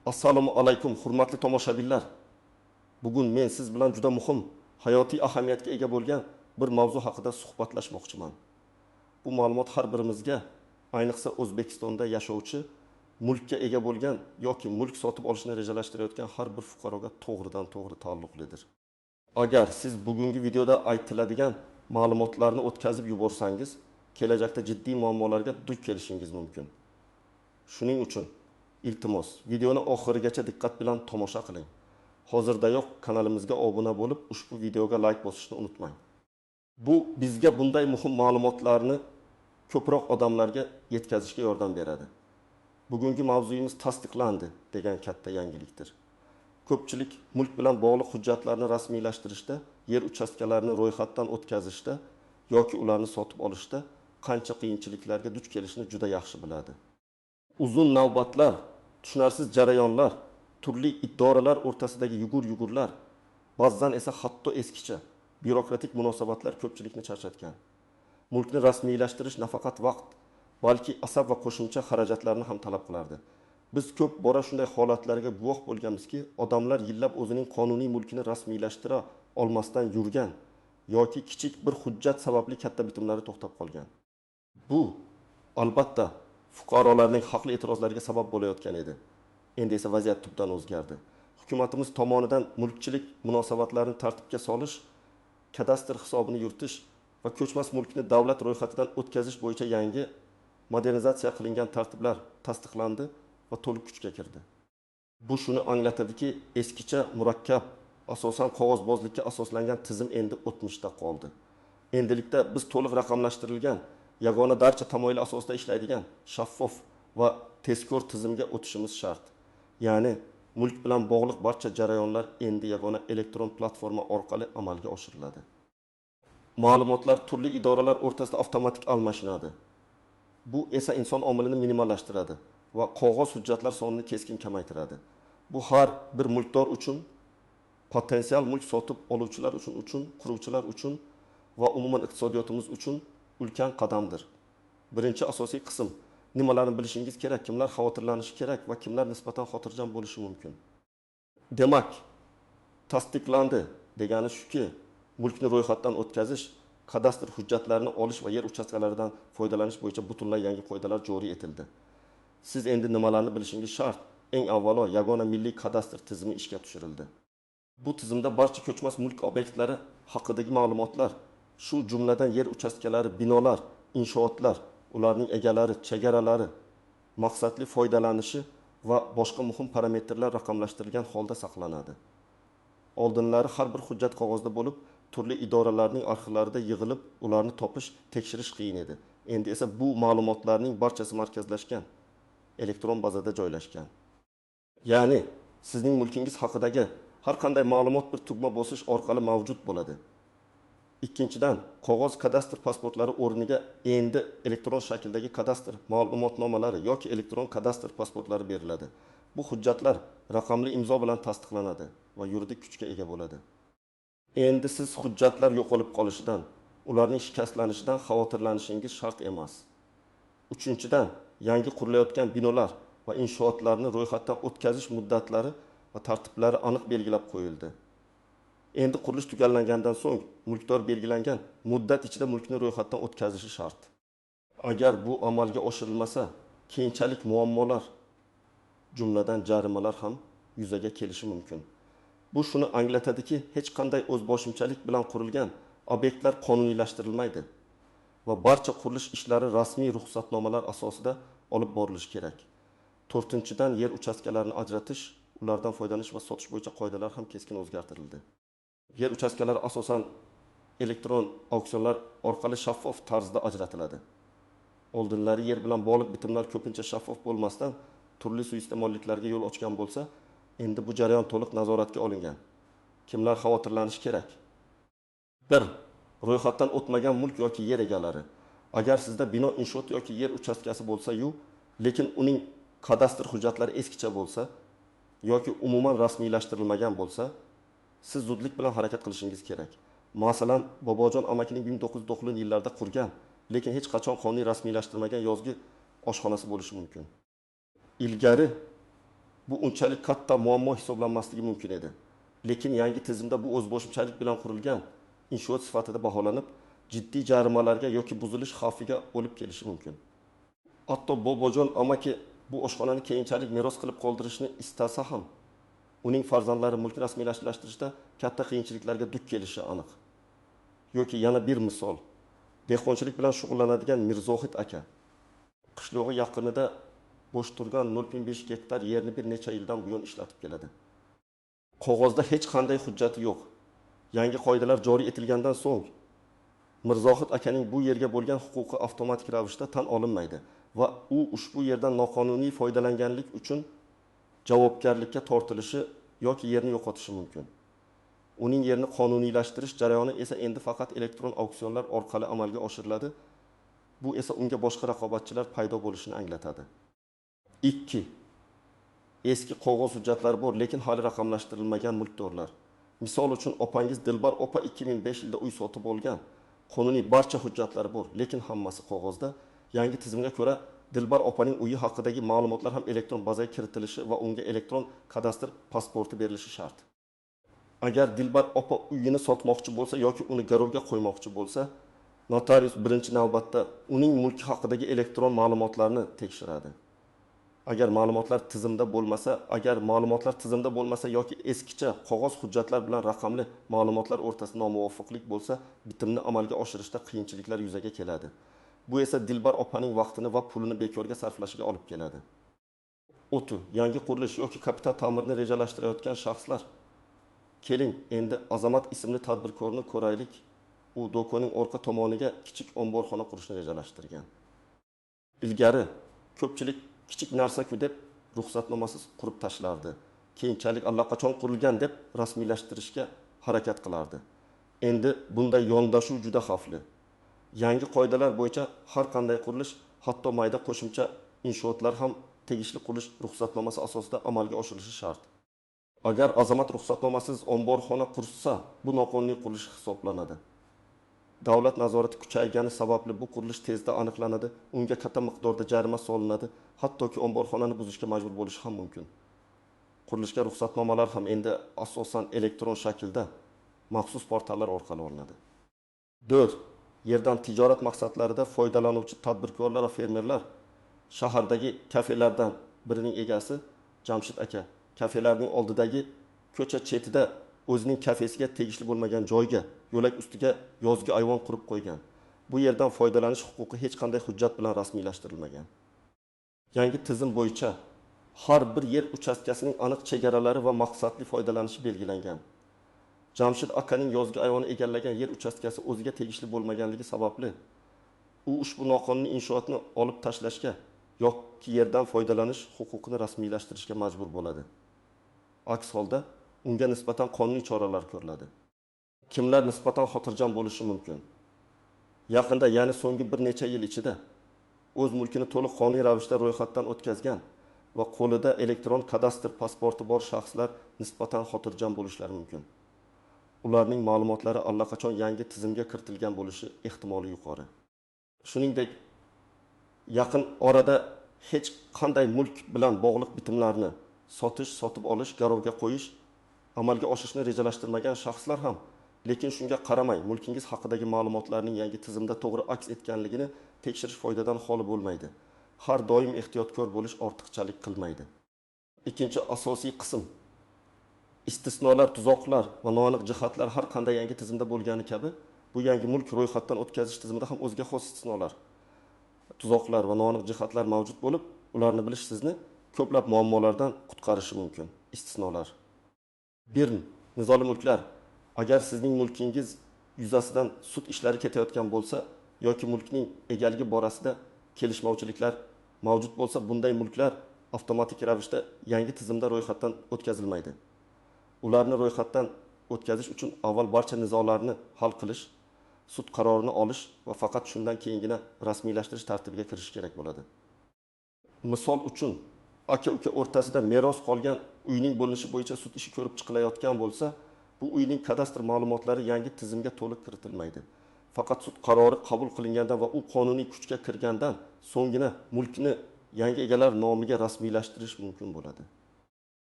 Assalomu alaykum, hurmatli tomoshabinlar. Bugun men siz bilan juda muhim, hayotiy ahamiyatga ega bo'lgan bir mavzu haqida suhbatlashmoqchiman. Bu ma'lumot har birimizga, ayniqsa O'zbekistonda yashovchi, mulkka ega bo'lgan yoki mulk sotib olishni rejalashtirayotgan har bir fuqaroga to'g'ridan-to'g'ri taalluqlidir. Agar siz bugungi videoda aytiladigan ma'lumotlarni o'tkazib yuborsangiz, kelajakda jiddiy muammolarga duch kelishingiz mumkin. Shuning uchun iltimos, videoni oxirigacha diqqat bilan tomosha qiling. Hozirdayoq kanalimizga obuna bo'lib, ushbu videoga like bosishni unutmang. Bu bizga bunday muhim ma'lumotlarni ko'proq odamlarga yetkazishga yordam beradi. Bugungi mavzuyimiz tasdiqlandi degan katta yangilikdir. Ko'pchilik mulk bilan bog'liq hujjatlarni rasmiylashtirishda, yer uchastkalarini ro'yxatdan o'tkazishda yoki ularni sotib olishda qancha qiyinchiliklarga duch kelishni juda yaxshi biladi. Uzun navbatlar, tushunarsiz jarayonlar, turli idoralar o'rtasidagi yugur-yugurlar, ba'zan esa hatto eskicha byurokratik munosabatlar ko'pchilikni charchatgan. Mulkni rasmiylashtirish nafaqat vaqt, balki asab va qo'shimcha xarajatlarni ham talab qilardi. Biz ko'p bora shunday holatlarga guvoh bo'lganmizki, odamlar yillab o'zining qonuniy mulkini rasmiylashtira olmasdan yurgan yoki kichik bir hujjat sababli katta bitimlari to'xtab qolgan. Bu albatta fuqarolarning haqli e'tirozlariga sabab bo'layotgan edi. Endi esa vaziyat tubdan o'zgardi. Hukumatimiz tomonidan mulkchilik munosabatlarini tartibga solish, kadastr hisobini yuritish va ko'chmas mulkni davlat ro'yxatidan o'tkazish bo'yicha yangi modernizatsiya qilingan tartiblar tasdiqlandi va to'liq kuchga kirdi. Bu shuni anglatadiki, eskicha murakkab, asosan qog'ozbozlikka asoslangan tizim endi o'tmishda qoldi. Endilikda biz to'liq raqamlashtirilgan, yagona darcha tamoyili asosida ishlaydigan, shaffof va tezkor tizimga o'tishimiz shart. Ya'ni mulk bilan bog'liq barcha jarayonlar endi yagona elektron platforma orqali amalga oshiriladi. Ma'lumotlar turli idoralar o'rtasida avtomatik almashinadi. Bu esa inson omilini minimallashtiradi va qog'oz hujjatlar sonini keskin kamaytiradi. Bu har bir mulkdor uchun, potensial mulk sotib oluvchilar uchun, quruvchilar uchun va umuman iqtisodiyotimiz uchun ulkan qadamdir. Birinchi asosiy qism: nimalarni bilishingiz kerak, kimlar xavotirlanishi kerak va kimlar nisbatan xotirjam bo'lishi mumkin. Demak, tasdiqlandi degani shuki, mulkni ro'yxatdan o'tkazish, kadastr hujjatlarini olish va yer uchastkalaridan foydalanish bo'yicha butunlay yangi qoidalar joriy etildi. Siz endi nimalarni bilishingiz shart? Eng avvalo, yagona milliy kadastr tizimi ishga tushirildi. Bu tizimda barcha ko'chmas mulk obyektlari haqidagi ma'lumotlar, shu jumladan yer uchastkalari, binolar, inshootlar, ularning egalari, chegaralari, maqsadli foydalanishi va boshqa muhim parametrlar raqamlashtirilgan holda saqlanadi. Oldinlari har bir hujjat qog'ozda bo'lib, turli idoralarning arxivlarida yig'ilib, ularni topish, tekshirish qiyin edi. Endi esa bu ma'lumotlarning barchasi markazlashgan, elektron bazada joylashgan. Ya'ni sizning mulkingiz haqidagi har qanday ma'lumot bir tugma bosish orqali mavjud bo'ladi. Ikkinchidan, qog'oz kadastr pasportlari o'rniga endi elektron shakldagi kadastr ma'lumotnomalari yoki elektron kadastr pasportlari beriladi. Bu hujjatlar raqamli imzo bilan tasdiqlanadi va yuridik kuchga ega bo'ladi. Endi siz hujjatlar yo'qolib qolishidan, ularning shikastlanishidan xavotirlanishingiz shart emas. Uchinchidan, yangi qurilayotgan binolar va inshootlarni ro'yxatdan o'tkazish muddatlari va tartiblari aniq belgilab qo'yildi. Endi qurilish tugallangandan so'ng mulkdor belgilangan muddat ichida mulkni ro'yxatdan o'tkazishi shart. Agar bu amalga oshirilmasa, keyinchalik muammolar, jumladan jarimalar ham yuzaga kelishi mumkin. Bu shuni anglatadiki, hech qanday o'zboshimchalik bilan qurilgan obyektlar qonuniylashtirilmaydi va barcha qurilish ishlari rasmiy ruxsatnomalar asosida olib borilishi kerak. To'rtinchidan, yer uchastkalarini ajratish, ulardan foydalanish va sotish bo'yicha qoidalar ham keskin o'zgartirildi. Yer uchastkalari asosan elektron auksionlar orqali shaffof tarzda ajratiladi. Oldinlari yer bilan bog'liq bitimlar ko'pincha shaffof bo'lmasdan turli suiiste'molliklarga yo'l ochgan bo'lsa, endi bu jarayon to'liq nazoratga olingan. Kimlar xavotirlanishi kerak? 1. Ro'yxatdan o'tmagan mulk yoki yer egalari. Agar sizda bino, inshoot yoki yer uchastkasi bo'lsa-yu, lekin uning kadastr hujjatlari eskicha bo'lsa yoki umuman rasmiylashtirilmagan bo'lsa, siz zudlik bilan harakat qilishingiz kerak. Masalan, Bobojon amakining 1990-yillarda qurgan, lekin hech qachon qonuniy rasmiylashtirmagan yozgi oshxonasi bo'lishi mumkin. Ilgari bu unchalik katta muammo hisoblanmasligi mumkin edi. Lekin yangi tizimda bu o'zboshimchalik bilan qurilgan inshoot sifatida baholanib, jiddiy jarimalarga yoki buzilish xavfiga olib kelishi mumkin. Hatto bobojon amaki bu oshxonani keyinchalik meros qilib qoldirishni istasa ham, uning farzandlari mulkni rasmiylashtirishda katta qiyinchiliklarga duch kelishi aniq. Yoki yana bir misol, dehqonchilik bilan shug'ullanadigan Mirzohid aka qishlog'i yaqinida bo'sh turgan 0.5 gektar yerni bir necha yildan buyon ishlatib keladi. Qog'ozda hech qanday hujjati yo'q. Yangi qoidalar joriy etilgandan so'ng Mirzohid akaning bu yerga bo'lgan huquqi avtomatik ravishda tan olinmaydi va u ushbu yerdan noqonuniy foydalanganlik uchun javobgarlikka tortilishi yoki yerni yo'qotishi mumkin. Uning yerini qonuniylashtirish jarayoni esa endi faqat elektron auksionlar orqali amalga oshiriladi. Bu esa unga boshqa raqobatchilar paydo bo'lishini anglatadi. 2. Eski qog'oz hujjatlar bor, lekin hali raqamlashtirilmagan mulkdorlar. Misol uchun opangiz Dilbar opa 2005 yilda uy sotib olgan. Qonuniy barcha hujjatlari bor, lekin hammasi qog'ozda. Yangi tizimga ko'ra Dilbar opaning uyi haqidagi ma'lumotlar ham elektron bazaga kiritilishi va unga elektron kadastr pasporti berilishi shart. Agar Dilbar opa uyini sotmoqchi bo'lsa yoki uni garovga qo'ymoqchi bo'lsa, notarius birinchi navbatda uning mulki haqidagi elektron ma'lumotlarni tekshiradi. Agar ma'lumotlar tizimda bo'lmasa yoki eskicha qog'oz hujjatlar bilan raqamli ma'lumotlar o'rtasida nomuvofiqlik bo'lsa, bitimni amalga oshirishda qiyinchiliklar yuzaga keladi. Bu esa Dilbar opaning vaqtini va pulini bekorga sarflashiga olib keladi. Yangi qurilish yoki kapital ta'mirni rejalashtirayotgan shaxslar, keling endi Azamat ismli tadbirkorni ko'raylik. U do'konning orqa tomoniga kichik omborxona qurishni rejalashtirgan. Ilgari ko'pchilik kichik narsa-ku deb ruxsatnomasiz qurib tashlardi. Keyinchalik allaqachon qurilgan deb rasmiylashtirishga harakat qilardi. Endi bunday yondashuv juda xavfli. Yangi qoidalar bo'yicha har qanday qurilish, hatto mayda qo'shimcha inshootlar ham tegishli qurilish ruxsatnomasi asosida amalga oshirilishi shart. Agar Azamat ruxsatnomasiz omborxona qursa, bu noqonuniy qurilish hisoblanadi. Davlat nazorati kuchaygani sababli bu qurilish tezda aniqlanadi, unga katta miqdorda jarima solinadi, hattoki omborxonani buzishga majbur bo'lishi ham mumkin. Qurilishga ruxsatnomalar ham endi asosan elektron shaklda maxsus portallar orqali olinadi. 4. Yerdan tijorat maqsadlarida foydalanuvchi tadbirkorlar va fermerlar shahardagi kafelardan birining egasi Jamshid aka kafelarning oldidagi ko'cha chetida o'zining kafesiga tegishli bo'lmagan joyga, yo'lak ustiga yozgi ayvon qurib qo'ygan. Bu yerdan foydalanish huquqi hech qanday hujjat bilan rasmiylashtirilmagan. Yangi tizim bo'yicha har bir yer uchastkasining aniq chegaralari va maqsadli foydalanishi belgilangan. Jamshid akaning yozgi ayvoni egallagan yer uchastkasi o'ziga tegishli bo'lmaganligi sababli u ushbu noqonuniy inshootni olib tashlashga yoki yerdan foydalanish huquqini rasmiylashtirishga majbur bo'ladi. Aks holda unga nisbatan qonuniy choralar ko'riladi. Kimlar nisbatan xotirjam bo'lishi mumkin? Yaqinda, ya'ni so'nggi bir necha yil ichida o'z mulkini to'liq qonuniy ravishda ro'yxatdan o'tkazgan va qo'lida elektron kadastr pasporti bor shaxslar nisbatan xotirjam bo'lishlari mumkin. Ularning ma'lumotlari allaqachon yangi tizimga kiritilgan bo'lishi ehtimoli yuqori. Shuningdek, yaqin orada hech qanday mulk bilan bog'liq bitimlarni sotish, sotib olish, garovga qo'yish amalga oshirishni rejalashtirmagan shaxslar ham, lekin shunga qaramay mulkingiz haqidagi ma'lumotlarning yangi tizimda to'g'ri aks etganligini tekshirish foydadan xoli bo'lmaydi. Har doim ehtiyotkor bo'lish ortiqchalik qilmaydi. Ikkinchi asosiy qism istisnolar, tuzoqlar va noaniq jihatlar har qanday yangi tizimda bo'lgani kabi, bu yangi mulk ro'yxatdan o'tkazish tizimida ham o'ziga xos istisnolar, tuzoqlar va noaniq jihatlar mavjud bo'lib, ularni bilish sizni ko'plab muammolardan qutqarishi mumkin. Istisnolar. 1. Nizoli mulklar. Agar sizning mulkingiz yuzasidan sud ishlari ketayotgan bo'lsa yoki mulkning egaligi borasida kelishmovchiliklar mavjud bo'lsa, bunday mulklar avtomatik ravishda yangi tizimda ro'yxatdan o'tkazilmaydi. Ularni ro'yxatdan o'tkazish uchun avval barcha nizolarni hal qilish, sud qarorini olish va faqat shundan keyingina rasmiylashtirish tartibiga kirish kerak bo'ladi. Misol uchun, aka-uka o'rtasida meros qolgan uyning bo'linishi bo'yicha sud ishi ko'rib chiqilayotgan bo'lsa, bu uyning kadastr ma'lumotlari yangi tizimga to'liq kiritilmaydi. Faqat sud qarori qabul qilingandan va u qonuniy kuchga kirgandan so'nggina mulkni yangi egalar nomiga rasmiylashtirish mumkin bo'ladi.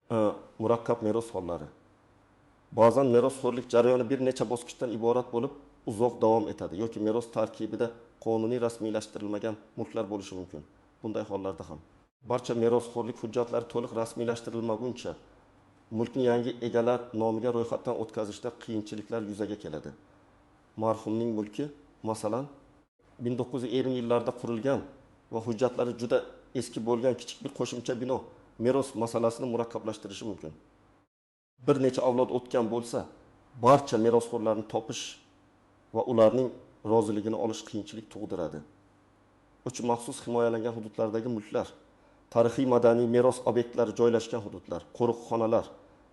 Murakkab meros hollari. Ba'zan merosxo'rlik jarayoni bir necha bosqichdan iborat bo'lib, uzoq davom etadi yoki meros tarkibida qonuniy rasmiylashtirilmagan mulklar bo'lishi mumkin. Bunday hollarda ham barcha merosxo'rlik hujjatlari to'liq rasmiylashtirilmaguncha mulkni yangi egalar nomiga ro'yxatdan o'tkazishda qiyinchiliklar yuzaga keladi. Marhumning mulki, masalan, 1920 yillarda qurilgan va hujjatlari juda eski bo'lgan kichik bir qo'shimcha bino meros masalasini murakkablashtirishi mumkin. Bir necha avlod o'tgan bo'lsa, barcha merosxo'rlarni topish va ularning roziligini olish qiyinchilik tug'diradi. Uch maxsus himoyalangan hududlardagi mulklar, tarixiy madaniy meros obyektlari joylashgan hududlar, qo'riqxonalar,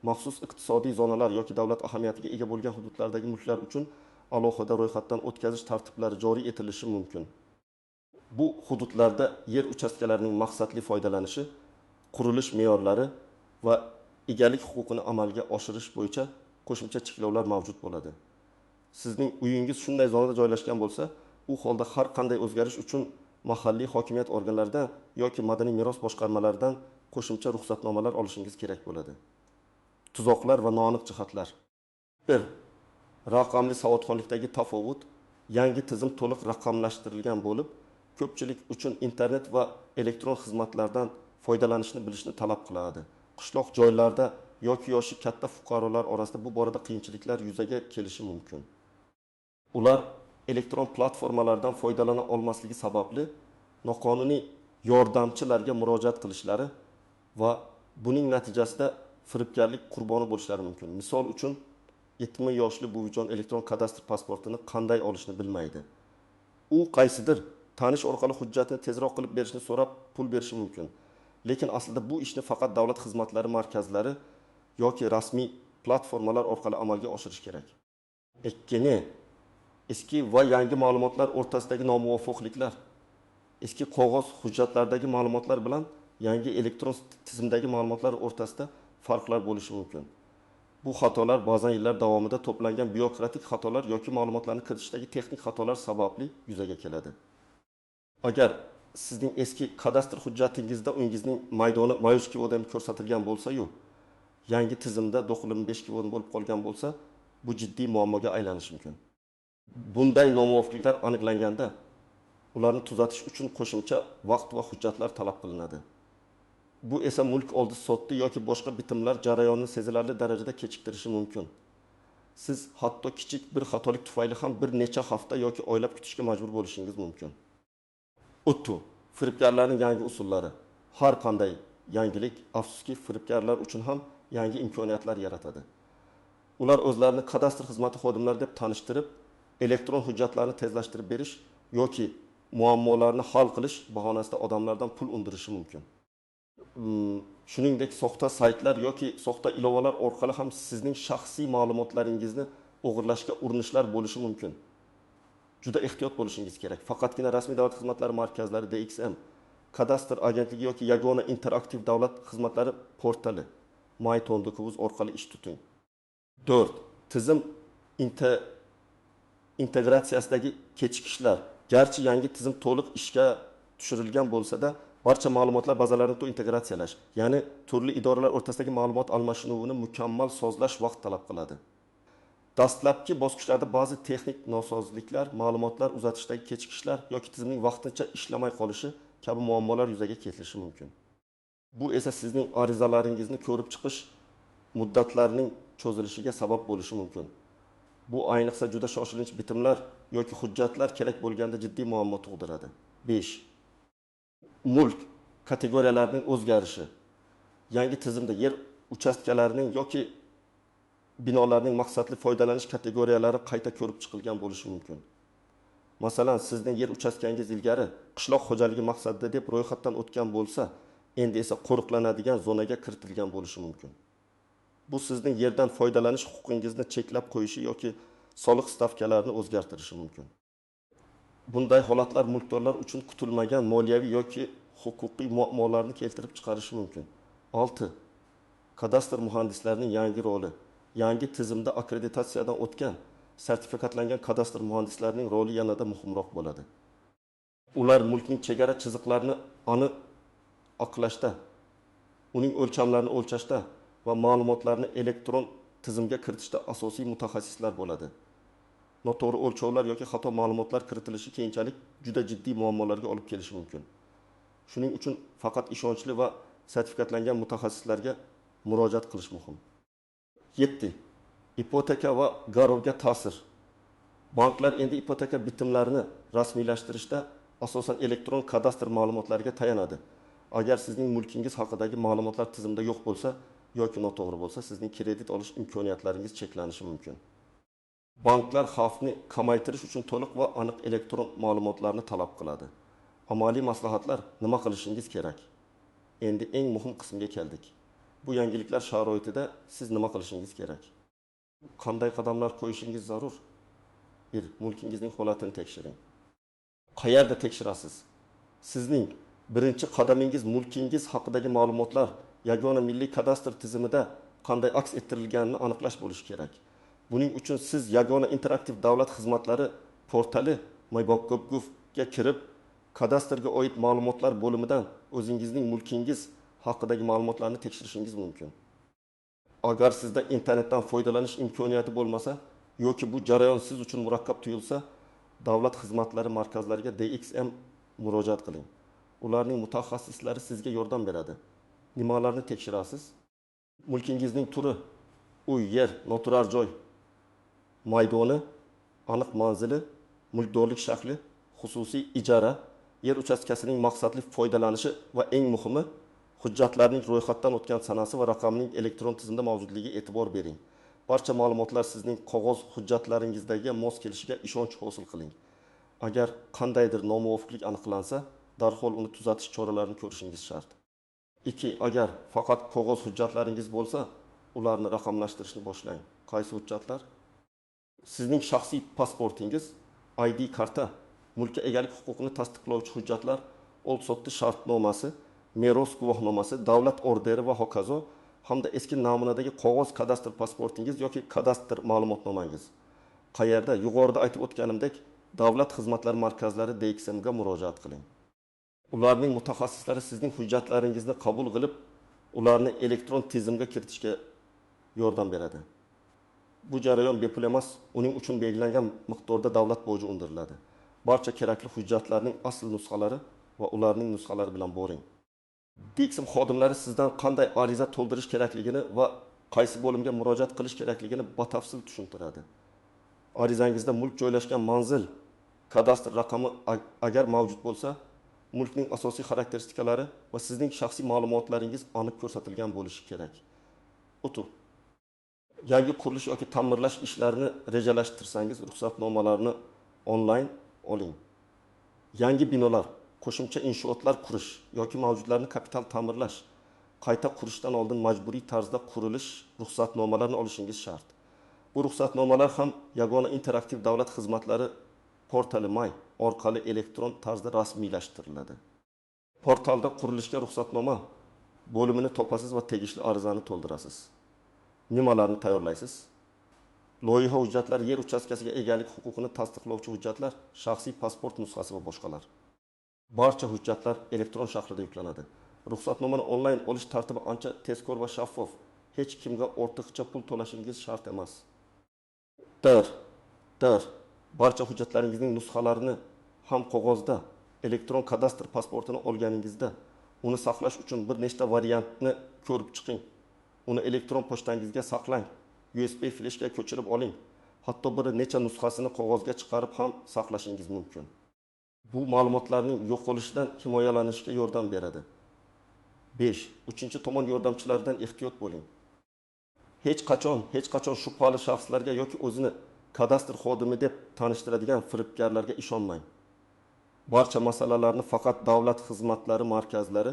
maxsus iqtisodiy zonalar yoki davlat ahamiyatiga ega bo'lgan hududlardagi mulklar uchun alohida ro'yxatdan o'tkazish tartiblari joriy etilishi mumkin. Bu hududlarda yer uchastkalarining maqsadli foydalanishi, qurilish me'yorlari va egalik huquqini amalga oshirish bo'yicha qo'shimcha cheklovlar mavjud bo'ladi. Sizning uyingiz shunday zonada joylashgan bo'lsa, u holda har qanday o'zgarish uchun mahalliy hokimiyat organlaridan yoki madaniy meros boshqarmalaridan qo'shimcha ruxsatnomalar olishingiz kerak bo'ladi. Tuzoqlar va noaniq jihatlar. 1. Raqamli savodxonlikdagi tafovut. Yangi tizim to'liq raqamlashtirilgan bo'lib, ko'pchilik uchun internet va elektron xizmatlardan foydalanishni bilishni talab qiladi. Qishloq joylarda yoki yoshi katta fuqarolar orasida bu borada qiyinchiliklar yuzaga kelishi mumkin. Ular elektron platformalardan foydalana olmasligi sababli noqonuniy yordamchilarga murojaat qilishlari va buning natijasida firibgarlik qurboni bo'lishlari mumkin. Misol uchun, 70 yoshli buvijon elektron kadastr pasportini qanday olishni bilmaydi. U qaysidir tanish orqali hujjatni tezroq qilib berishni so'rab pul berishi mumkin. Lekin aslida bu ishni faqat davlat xizmatlari markazlari yoki rasmiy platformalar orqali amalga oshirish kerak. Ikkini, eski va yangi ma'lumotlar o'rtasidagi nomuvofiqliklar. Eski qog'oz hujjatlardagi ma'lumotlar bilan yangi elektron tizimdagi ma'lumotlar o'rtasida farqlar bo'lishi mumkin. Bu xatolar ba'zan yillar davomida to'plangan byurokratik xatolar yoki ma'lumotlarni kiritishdagi texnik xatolar sababli yuzaga keladi. Agar sizning eski kadastr hujjatingizda uyingizning maydoni mayus kivoda ko'rsatilgan bo'lsa-yu, yangi tizimda 9.5 kivod bo'lib qolgan bo'lsa, bu jiddiy muammoga aylanishi mumkin. Bunday nomuvofiqliklar aniqlanganda, ularni tuzatish uchun qo'shimcha vaqt va hujjatlar talab qilinadi. Bu esa mulk oldi sotdi yoki boshqa bitimlar jarayonini sezilarli darajada kechiktirishi mumkin. Siz hatto kichik bir xatolik tufayli ham bir necha hafta yoki oylab kutishga majbur bo'lishingiz mumkin. O'ttu, firibgarlarning yangi usullari. Har qanday yangilik, afsuski, firibgarlar uchun ham yangi imkoniyatlar yaratadi. Ular o'zlarini kadastr xizmati xodimlari deb tanishtirib, elektron hujjatlarni tezlashtirib berish yoki muammolarni hal qilish bahonasida odamlardan pul undirishi mumkin. Shuningdek, soxta saytlar yoki soxta ilovalar orqali ham sizning shaxsiy ma'lumotlaringizni o'g'irlashga urinishlar bo'lishi mumkin. Juda ehtiyot bo'lishingiz kerak. Faqatgina rasmiy davlat xizmatlari markazlari DXM, kadastr agentligi yoki yagona interaktiv davlat xizmatlari portali my.tondukuz orqali ish tuting. 4. Tizim integratsiyasidagi kechikishlar. Garchi yangi tizim to'liq ishga tushirilgan bo'lsa-da, barcha ma'lumotlar bazalarini integratsiyalash, ya'ni turli idoralar o'rtasidagi ma'lumot almashinuvini mukammal sozlash vaqt talab qiladi. Dastlabki bosqichlarda ba'zi texnik nosozliklar, ma'lumotlar uzatishdagi kechikishlar yoki tizimning vaqtincha ishlamay qolishi kabi muammolar yuzaga keltirishi mumkin. Bu esa sizning arizalaringizni ko'rib chiqish muddatlarining cho'zilishiga sabab bo'lishi mumkin. Bu ayniqsa juda shoshilinch bitimlar yoki hujjatlar kerak bo'lganda jiddiy muammo tug'diradi. 5. Mulk kategoriyalarining o'zgarishi. Yangi tizimda yer uchastkalarining yoki binolarning maqsadli foydalanish kategoriyalari qayta ko'rib chiqilgan bo'lishi mumkin. Masalan, sizning yer uchastkangiz ilgari qishloq xo'jaligi maqsadida deb ro'yxatdan o'tgan bo'lsa, endi esa qo'riqlanadigan zonaga kiritilgan bo'lishi mumkin. Bu sizning yerdan foydalanish huquqingizni cheklab qo'yishi yoki soliq stavkalarini o'zgartirishi mumkin. Bunday holatlar mulkdorlar uchun kutilmagan moliyaviy yoki huquqiy muammolarni keltirib chiqarishi mumkin. 6. Kadastr muhandislarining yangi roli. Yangi tizimda akkreditatsiyadan o'tgan, sertifikatlangan kadastr muhandislarining roli yanada muhimroq bo'ladi. Ular mulkning chegara chiziqlarini aniq aqlashda, uning o'lchamlarini o'lchashda va ma'lumotlarni elektron tizimga kiritishda asosiy mutaxassislar bo'ladi. Noto'g'ri o'lchovlar yoki xato ma'lumotlar kiritilishi keyinchalik juda jiddiy muammolarga olib kelishi mumkin. Shuning uchun faqat ishonchli va sertifikatlangan mutaxassislarga murojaat qilish muhim. 7. Ipoteka va garovga ta'sir. Banklar endi ipoteka bitimlarini rasmiylashtirishda asosan elektron kadastr ma'lumotlariga tayanadi. Agar sizning mulkingiz haqidagi ma'lumotlar tizimda yo'q bo'lsa yoki noto'g'ri bo'lsa, sizning kredit olish imkoniyatlaringiz cheklanishi mumkin. Banklar xavfni kamaytirish uchun to'liq va aniq elektron ma'lumotlarni talab qiladi. Amaliy maslahatlar: nima qilishingiz kerak? Endi eng muhim qismga keldik. Bu yangiliklar sharoitida siz nima qilishingiz kerak? Qanday qadamlar qo'yishingiz zarur? 1. Mulkingizning holatini tekshiring. Qayerda tekshirasiz? Sizning birinchi qadamingiz mulkingiz haqidagi ma'lumotlar yagona milliy kadastr tizimida qanday aks ettirilganini aniqlash bo'lishi kerak. Buning uchun siz yagona interaktiv davlat xizmatlari portali myBankGov.ga kirib, kadastrga oid ma'lumotlar bo'limidan o'zingizning mulkingiz haqidagi ma'lumotlarni tekshirishingiz mumkin. Agar sizda internetdan foydalanish imkoniyati bo'lmasa yoki bu jarayon siz uchun murakkab tuyulsa, davlat xizmatlari markazlariga DXM murojaat qiling. Ularning mutaxassislari sizga yordam beradi. Nimalarni tekshirasiz? Mulkingizning turi, uy, yer, noturar joy, maydoni, aniq manzili, mulkdorlik shakli, xususiy ijara, yer uchastkasining maqsadli foydalanishi va eng muhimi, hujjatlarning ro'yxatdan o'tgan sanasi va raqamining elektron tizimda mavjudligiga e'tibor bering. Barcha ma'lumotlar sizning qog'oz hujjatlaringizdagi mos kelishiga ishonch hosil qiling. Agar qandaydir nomuvofiqlik aniqlansa, darhol uni tuzatish choralarini ko'rishingiz shart. 2. Agar faqat qog'oz hujjatlaringiz bo'lsa, ularni raqamlashtirishni boshlang. Qaysi hujjatlar? Sizning shaxsiy pasportingiz, ID karta, mulkka egalik huquqini tasdiqlovchi hujjatlar, old-sotdi shartnomasi, meros guvohnomasi, davlat orderi va hokazo hamda eski namunadagi qog'oz kadastr pasportingiz yoki kadastr ma'lumotnomangiz. Qayerda? Yuqorida aytib o'tganimdek, davlat xizmatlari markazlari DXM ga murojaat qiling. Ularning mutaxassislari sizning hujjatlaringizni qabul qilib, ularni elektron tizimga kiritishga yordam beradi. Bu jarayon bepul emas, uning uchun belgilangan miqdorda davlat boji undiriladi. Barcha kerakli hujjatlarning asl nusxalari va ularning nusxalari bilan boring. DXM xodimlari sizdan qanday ariza to'ldirish kerakligini va qaysi bo'limga murojaat qilish kerakligini batafsil tushuntiradi. Arizangizda mulk joylashgan manzil, kadastr raqami agar mavjud bo'lsa, mulkning asosiy xarakteristikalari va sizning shaxsiy ma'lumotlaringiz aniq ko'rsatilgan bo'lishi kerak. O'tu. Yangi qurilish yoki ta'mirlash ishlarini rejalashtirsangiz, ruxsatnomalarni onlayn oling. Yangi binolar, qo'shimcha inshootlar qurish yoki mavjudlarni kapital ta'mirlash, qayta qurishdan oldin majburiy tarzda qurilish ruxsatnomalarini olishingiz shart. Bu ruxsatnomalar ham yagona interaktiv davlat xizmatlari portali My orqali elektron tarzda rasmiylashtiriladi. Portalda qurilishga ruxsatnoma bo'limini topasiz va tegishli arizani to'ldirasiz. Nimalarni tayyorlaysiz? Loyiha hujjatlari, yer uchastkasiga egalik huquqini tasdiqlovchi hujjatlar, shaxsiy pasport nusxasi va boshqalar. Barcha hujjatlar elektron shaklda yuklanadi. Ruxsatnomani onlayn olish tartibi ancha tezkor va shaffof. Hech kimga ortiqcha pul to'lashingiz shart emas. Barcha hujjatlaringizning nusxalarini ham qog'ozda, elektron kadastr pasportini olganingizda, uni saqlash uchun bir nechta variantni ko'rib chiqing. Uni elektron pochtangizga saqlang, USB fleshga ko'chirib oling. Hatto bir necha nusxasini qog'ozga chiqarib ham saqlashingiz mumkin. Bu ma'lumotlarning yo'qolishidan himoyalanishga yordam beradi. 5. Uchinchi tomon yordamchilaridan ehtiyot bo'ling. Hech qachon shubhali shaxslarga yoki o'zini kadastr xodimi deb tanishtiradigan firibgarlarga ishonmang. Barcha masalalarni faqat davlat xizmatlari markazlari,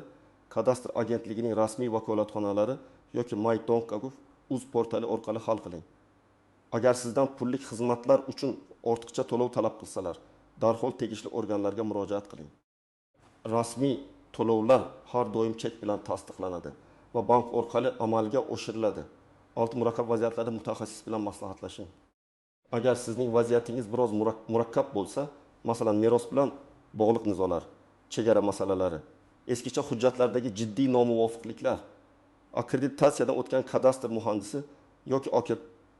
kadastr agentligining rasmiy vakolatxonalari yoki myBankGov.uz portali orqali hal qiling. Agar sizdan pullik xizmatlar uchun ortiqcha to'lov talab qilsalar, darhol tegishli organlarga murojaat qiling. Rasmiy to'lovlar har doim chek bilan tasdiqlanadi va bank orqali amalga oshiriladi. Olti murakkab vaziyatlarda mutaxassis bilan maslahatlashing. Agar sizning vaziyatingiz biroz murakkab bo'lsa, masalan, meros bilan bog'liq nizolar, chegara masalalari, eskicha hujjatlardagi jiddiy nomuvofiqliklar akkreditatsiyadan o'tgan kadastr muhandisi yoki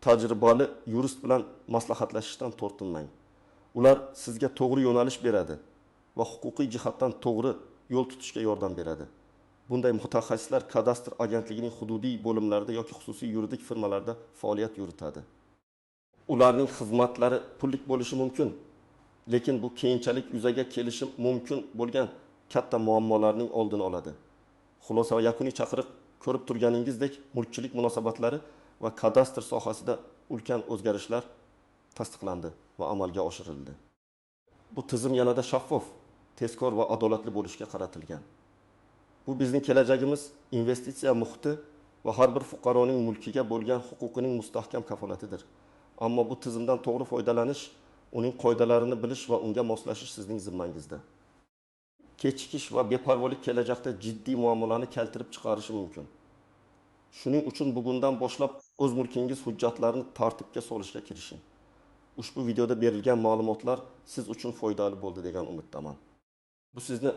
tajribali yurist bilan maslahatlashishdan tortinmang. Ular sizga to'g'ri yo'nalish beradi va huquqiy jihatdan to'g'ri yo'l tutishga yordam beradi. Bunday mutaxassislar kadastr agentligining hududiy bo'limlarida yoki xususiy yuridik firmalarda faoliyat yuritadi. Ularning xizmatlari pullik bo'lishi mumkin, lekin bu keyinchalik yuzaga kelishi mumkin bo'lgan katta muammolarning oldini oladi. Xulosa va yakuniy chaqiriq ko'rib turganingizdek, mulkchilik munosabatlari va kadastr sohasida ulkan o'zgarishlar tasdiqlandi va amalga oshirildi. Bu tizim yanada shaffof, tezkor va adolatli bo'lishga qaratilgan. Bu bizning kelajagimiz, investitsiya muhiti va har bir fuqaroning mulkiga bo'lgan huquqining mustahkam kafolatidir. Ammo bu tizimdan to'g'ri foydalanish, uning qoidalarini bilish va unga moslashish sizning zimmangizda. Kechikish va beparvolik kelajakda jiddiy muammolarni keltirib chiqarishi mumkin. Shuning uchun bugundan boshlab o'z mulkingiz hujjatlarini tartibga solishga kirishing. Ushbu videoda berilgan ma'lumotlar siz uchun foydali bo'ldi degan umiddaman. Bu sizni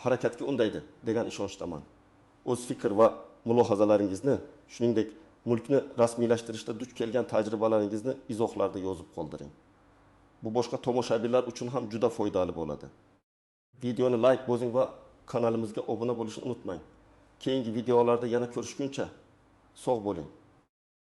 harakatga undaydi degan ishonchdaman. O'z fikr va mulohazalaringizni, shuningdek mulkni rasmiylashtirishda duch kelgan tajribalaringizni izohlarda yozib qoldiring. Bu boshqa tomoshabinlar uchun ham juda foydali bo'ladi. Videoni like bosing va kanalimizga obuna bo'lishni unutmang. Keyingi videolarda yana ko'rishguncha sog' bo'ling.